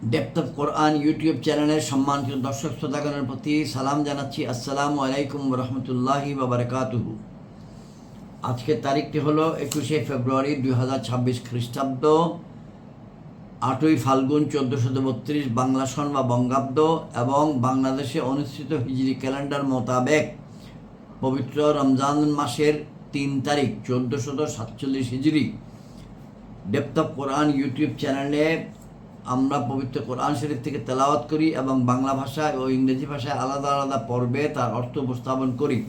Depth of Quran YouTube চ্যানেলের সম্মানিত দর্শক শ্রোতাগণের প্রতি সালাম জানাচ্ছি। আসসালামু আলাইকুম রহমতুল্লাহি ওয়া বারাকাতুহু। আজকের তারিখটি হলো 21শে ফেব্রুয়ারি 2026 খ্রিস্টাব্দ, 8ই ফাল্গুন 1432 বাংলা সন বা বঙ্গাব্দ এবং বাংলাদেশে অনুষ্ঠিত হিজরি ক্যালেন্ডার মোতাবেক পবিত্র রমজান মাসের 3 তারিখ 1447 হিজরি। ডেপথ অফ কোরআন ইউটিউব চ্যানেলে আমরা পবিত্র কোরআন শরীফ থেকে তেলাওয়াত করি এবং বাংলা ভাষায় ও ইংরেজি ভাষায় আলাদা আলাদা পর্বে তার অর্থ উপস্থাপন করি।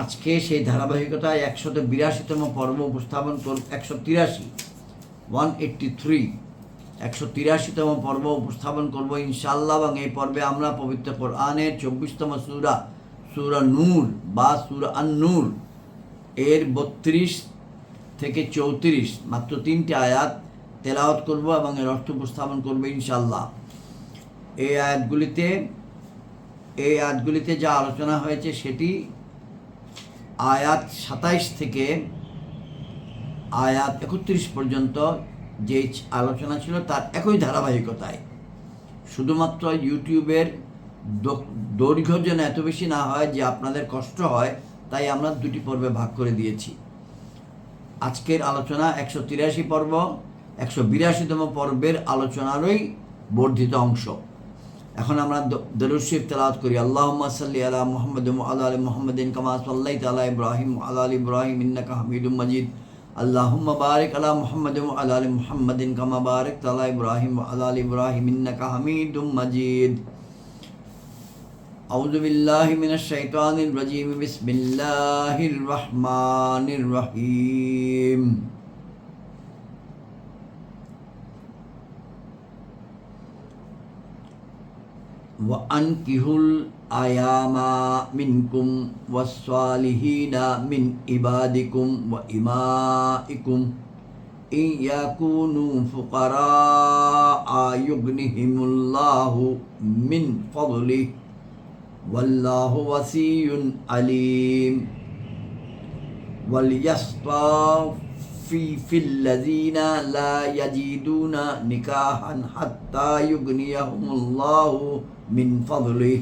আজকে সেই ধারাবাহিকতায় 182তম পর্ব উপস্থাপন করব। 183তম পর্ব উপস্থাপন করব ইনশাআল্লাহ। এবং এই পর্বে আমরা পবিত্র কোরআনের 24তম সূরা নূর বা সূরা আন-নূর এর 32 থেকে 34 মাত্র 3টি আয়াত তেলাওয়াত করব এবং এর অর্থ উপস্থাপন করব ইনশাআল্লাহ। এই আয়াতগুলিতে যা আলোচনা হয়েছে সেটি আয়াত 27 থেকে আয়াত 31 পর্যন্ত যে আলোচনা ছিল তার একই ধারাবাহিকতায়। শুধুমাত্র ইউটিউবের দৈর্ঘ্য যেন এত বেশি না হয় যে আপনাদের কষ্ট হয়, তাই আমরা দুটি পর্বে ভাগ করে দিয়েছি। আজকের আলোচনা 183 পর্ব, 182তম পর্বের আলোচনারই বর্ধিত অংশ। এখন আমরা দরুদ শরীফ তেলাওয়াত করি। আল্লাহুম্মা সাল্লি আলা মুহাম্মাদ ওয়া আলা আলি মুহাম্মাদিন কামা সাল্লাইতা আলা ইব্রাহিম ওয়া আলা আলি ইব্রাহিম ইন্নাকা হামিদুম মাজিদ। আল্লাহুম্মা বারিক আলা মুহাম্মাদ ওয়া আলা আলি মুহাম্মাদিন কামা বারাকতা আলা ইব্রাহিম ওয়া আলা আলি ইব্রাহিম ইন্নাকা হামিদুম মাজিদ। আউযু বিল্লাহি মিনাশ শাইতানির রাজীম। বিসমিল্লাহির রহমানির রহিম। وَأَنْكِحُوا الْأَيَامَ مِنْكُمْ وَالصَّالِحِينَ مِنْ عِبَادِكُمْ وَإِمَائِكُمْ إِنْ يَكُونُوا فُقَرَاءَ يُغْنِهِمُ اللَّهُ مِنْ فَضْلِهِ وَاللَّهُ وَاسِعٌ عَلِيمٌ وَلْيَسْتَعْفِفِ الَّذِينَ لَا يَجِدُونَ نِكَاحًا حَتَّى يُغْنِيَهُمُ اللَّهُ من فضله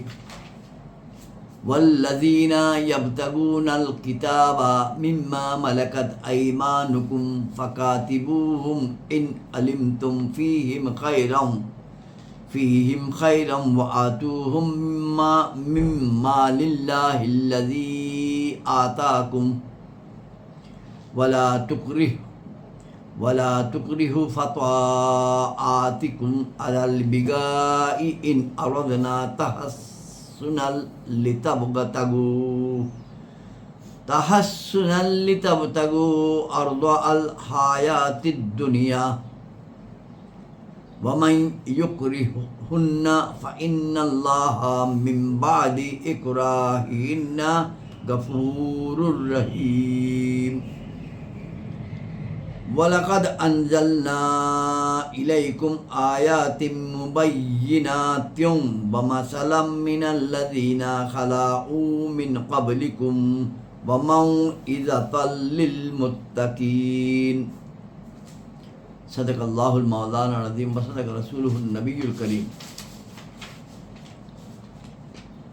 والذين يبتغون الكتاب مما ملكت أيمانكم فكاتبوهم إن علمتم فيهم خيرا وآتوهم مما لله الذي آتاكم ولا تكرهوا فتياتكم على البغاء إن أردنا تحصنا لتبتغوا أرض الحياة الدنيا ومن يكرههن فإن الله من بعد إكراههن غفور رحيم وَلَقَدْ أَنزَلْنَا إِلَيْكُمْ آيَاتٍ مُبَيِّنَاتٍ وَمَثَلًا مِنَ الَّذِينَ خَلَقُوا مِنْ قَبْلِكُمْ وَمَوْعِظَةً لِلْمُتَّقِينَ صدق الله المولانا العظيم وصدق رسوله النبي الكريم।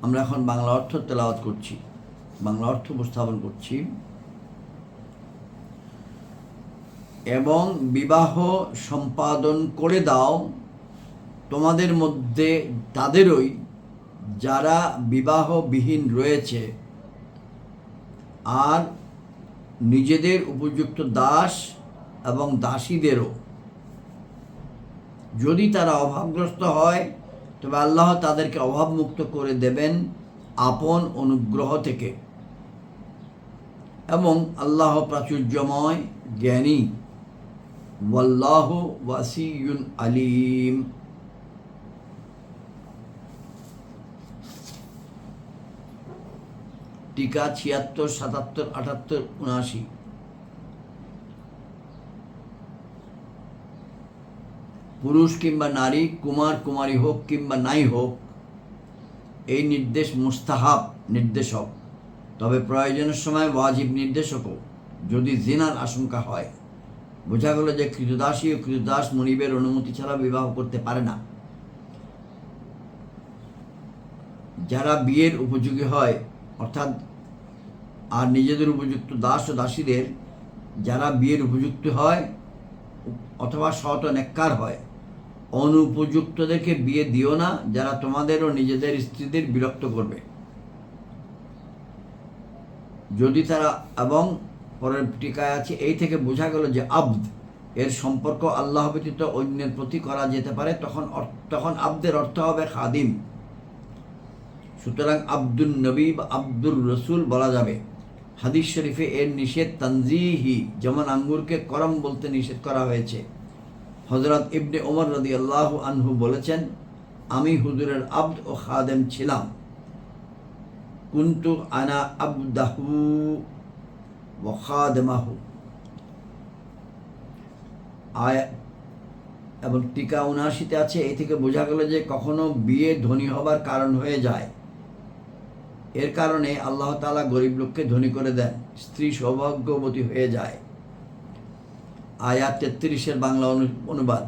আমরা এখন বাংলা অর্থ তেলাওয়াত করছি, বাংলা অর্থ উপস্থাপন করছি। এবং বিবাহ সম্পাদন করে দাও তোমাদের মধ্যে তাদেরই যারা বিবাহবিহীন রয়েছে, আর নিজেদের উপযুক্ত দাস এবং দাসীদেরও। যদি তারা অভাবগ্রস্ত হয় তবে আল্লাহ তাদেরকে অভাবমুক্ত করে দেবেন আপন অনুগ্রহ থেকে, এবং আল্লাহ প্রাচুর্যময় জ্ঞানী। ওয়াল্লাহু ওয়াসিউন আলিম। টিকা 76, 77, 78, 79। পুরুষ কিংবা নারী, কুমার কুমারী হোক কিংবা নাই হোক, এই নির্দেশ মুস্তাহাব নির্দেশক, তবে প্রয়োজনের সময় ওয়াজিব নির্দেশকও যদি জিনার আশঙ্কা হয়। বোঝা গেল যে কৃতদাসী ও কৃতদাস মনিবের অনুমতি ছাড়া বিবাহ করতে পারে না। যারা বিয়ের উপযোগী হয় অর্থাৎ আর নিজেদের উপযুক্ত দাস ও দাসীদের যারা বিয়ের উপযুক্ত হয় অথবা সৎ ও নেককার হয়, অনুপযুক্তদেরকে বিয়ে দিও না, যারা তোমাদের ও নিজেদের স্ত্রীদের বিরক্ত করবে। যদি তারা, এবং পরের টিকায় আছে, এই থেকে বোঝা গেল যে আব্দ এর সম্পর্ক আল্লাহ ব্যতীত অন্যের প্রতি করা যেতে পারে, তখন আব্দের অর্থ হবে খাদিম। সুতরাং আব্দুল নবী বা আব্দুর রসুল বলা যাবে। হাদিস শরীফে এর নিষেধ তানজিহি, যেমন আঙ্গুরকে করম বলতে নিষেধ করা হয়েছে। হযরত ইবনে ওমর রাদিয়াল্লাহু আনহু বলেছেন, আমি হুজুরের আব্দ ও খাদেম ছিলাম। কুনতু আনা আবদাহু ওয়া খাদেমাহু। এবং টিকা ৭৯-তে আছে, এই থেকে বোঝা গেল যে কখনো বিয়ে ধনী হবার কারণ হয়ে যায়। এর কারণে আল্লাহ তাআলা গরিব লোককে ধনী করে দেন, স্ত্রী সৌভাগ্যবতী হয়ে যায়। আয়াত ৩৩-এর বাংলা অনুবাদ।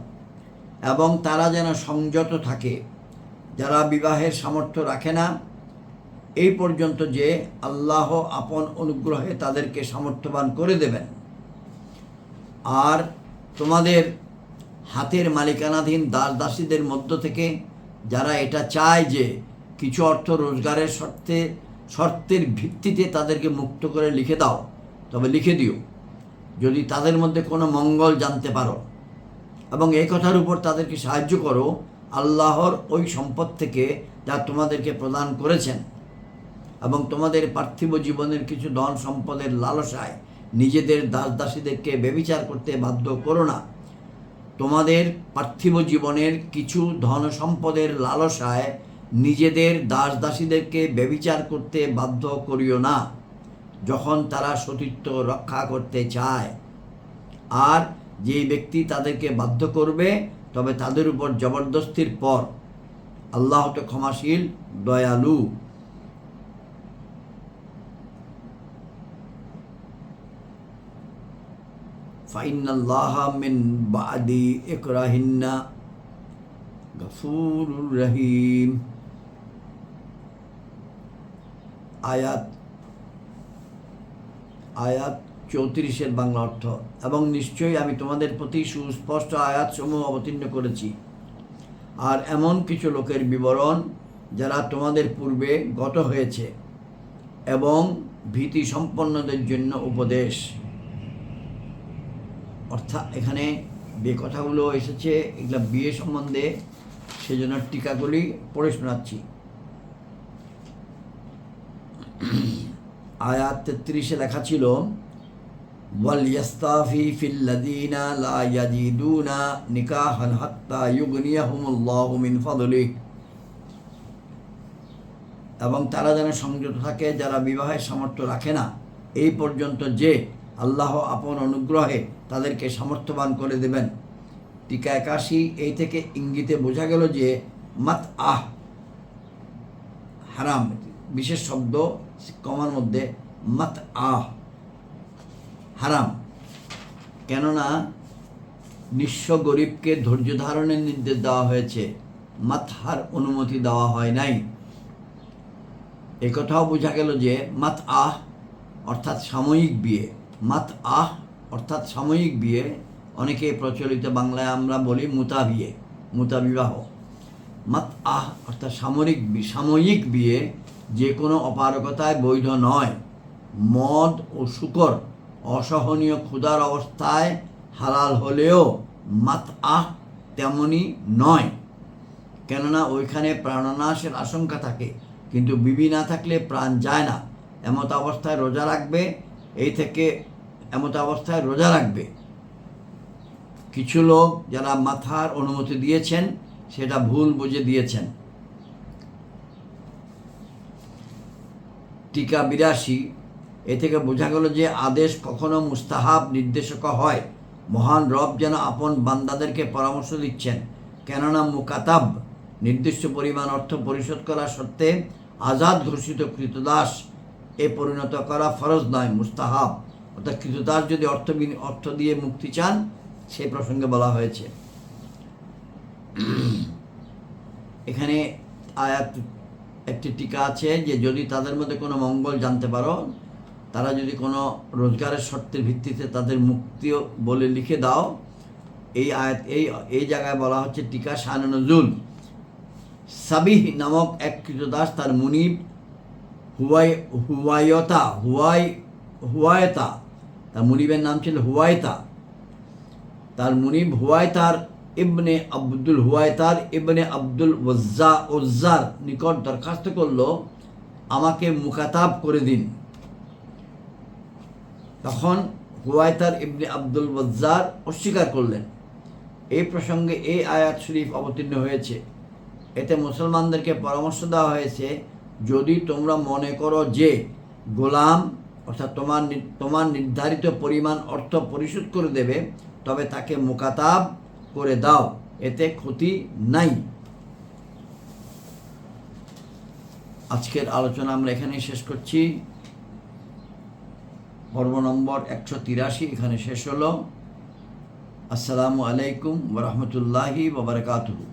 এবং তারা যেন সংযত থাকে, যারা বিবাহের সামর্থ্য রাখে না, এই পর্যন্ত যে আল্লাহ আপন অনুগ্রহে তাদেরকে সামর্থ্যবান করে দেবেন। আর তোমাদের হাতের মালিকানাধীন দাস দাসীদের মধ্য থেকে যারা এটা চায় যে কিছু অর্থ রোজগারের শর্তের ভিত্তিতে তাদেরকে মুক্ত করে লিখে দাও, তবে লিখে দিও, যদি তাদের মধ্যে কোনো মঙ্গল জানতে পারো, এবং এই কথার উপর তাদেরকে সাহায্য করো আল্লাহর ওই সম্পদ থেকে যা তোমাদেরকে প্রদান করেছেন। এবং তোমাদের পার্থিব জীবনের কিছু ধন সম্পদের লালসায় নিজেদের দাস দাসীদেরকে ব্যভিচার করতে বাধ্য করো না। তোমাদের পার্থিব জীবনের কিছু ধন সম্পদের লালসায় নিজেদের দাস দাসীদেরকে ব্যভিচার করতে বাধ্য করিও না, যখন তারা সতীত্ব রক্ষা করতে চায়। আর যে ব্যক্তি তাদেরকে বাধ্য করবে, তবে তাদের উপর জবরদস্তির পর আল্লাহ তো ক্ষমাশীল, দয়ালু। ফাইনাল্লাহা মিন বাদি ইকরাহিন্না গফুরুর রহিম। আয়াত ৩৪-এর বাংলা অর্থ। এবং নিশ্চয়ই আমি তোমাদের প্রতি সুস্পষ্ট আয়াতসমূহ অবতীর্ণ করেছি। আর এমন কিছু লোকের বিবরণ যারা তোমাদের পূর্বে গত হয়েছে, এবং ভীতি সম্পন্নদের জন্য উপদেশ। অর্থাৎ এখানে যে কথাগুলো এসেছে এগুলো বিয়ে সম্বন্ধে, সেজন্য টিকাগুলি পড়ে শোনাচ্ছি। আয়াত ৩৩-এ লেখা ছিল, ওয়াল ইয়াস্তাফি ফিল্লাযীনা লা ইয়াজিদুনা নিকাহান হাত্তা ইউগনিয়াহুমুল্লাহু মিন ফাদলিহি। এবং তারা যেন সংযত থাকে, যারা বিবাহের সামর্থ্য রাখে না, এই পর্যন্ত যে আল্লাহ আপন অনুগ্রহে তাদেরকে সামর্থ্যবান করে দেবেন। টিকা ৮১, এই থেকে ইঙ্গিতে বোঝা গেল যে মাত হারাম, বিশেষ শব্দ কমার মধ্যে মাত হারাম। কেননা নিঃস্ব গরিবকে ধৈর্য ধারণের নির্দেশ দেওয়া হয়েছে, মাতহার অনুমতি দেওয়া হয় নাই। এ কথাও বোঝা গেল যে মাত অর্থাৎ সাময়িক বিয়ে, মাত অর্থাৎ সাময়িক বিয়ে, অনেকে প্রচলিত বাংলায় আমরা বলি মুতা বিয়ে, মুতা বিবাহ। মাত অর্থাৎ সাময়িক বিয়ে যে কোনো অপারগতায় বৈধ নয়। মদ ও শুকর অসহনীয় ক্ষুধার অবস্থায় হালাল হলেও মাত তেমনই নয়, কেননা ওইখানে প্রাণনাশের আশঙ্কা থাকে, কিন্তু বিবি না থাকলে প্রাণ যায় না। এমত অবস্থায় রোজা রাখবে, রোজা রাখবে। কিছু লোক যারা মাথার অনুমতি দিয়েছেন সেটা ভুল বুঝে দিয়েছেন। টিকা ৮২, এ থেকে বোঝা গেল যে আদেশ কখনো মুস্তাহাব নির্দেশক হয়। মহান রব যেন আপন বান্দাদেরকে পরামর্শ দিচ্ছেন, কেননা মুকাতাব নির্দিষ্ট পরিমাণ অর্থ পরিশোধ করা সত্ত্বে আজাদ ঘোষিত কৃতদাস এ পরিণত করা ফরজ নয়, মুস্তাহাব। অর্থাৎ কৃতদাস যদি অর্থ দিয়ে মুক্তি চান সেই প্রসঙ্গে বলা হয়েছে। এখানে আয়াত একটি টিকা আছে যে যদি তাদের মধ্যে কোনো মঙ্গল জানতে পারো, তারা যদি কোনো রোজগারের শর্তের ভিত্তিতে তাদের মুক্তিও বলে লিখে দাও। এই আয়াত এই জায়গায় বলা হচ্ছে টিকা শানে নজুল। সাবিহ নামক এক কৃতদাস তার মুনিব হুয়ায়তা, তার মুনিবের নাম ছিল হুয়ায়তা, তার মুনিব হুয়ায়তার ইবনে আব্দুল ওজ্জার নিকট দরখাস্ত করল, আমাকে মুকাতাব করে দিন। তখন হুয়ায়তার ইবনে আব্দুল ওজ্জার অস্বীকার করলেন। এই প্রসঙ্গে এই আয়াত শরীফ অবতীর্ণ হয়েছে। এতে মুসলমানদেরকে পরামর্শ দেওয়া হয়েছে, যদি তোমরা মনে করো যে গোলাম অর্থাৎ তোমার নির্ধারিত পরিমাণ অর্থ পরিশোধ করে দেবে, তবে তাকে মুকাতাব করে দাও, এতে ক্ষতি নাই। আজকের আলোচনা আমরা এখানেই শেষ করছি। পর্ব নম্বর 183 এখানে শেষ হলো। আসসালামু আলাইকুম ওয়া রাহমাতুল্লাহি ওয়া বারাকাতুহু।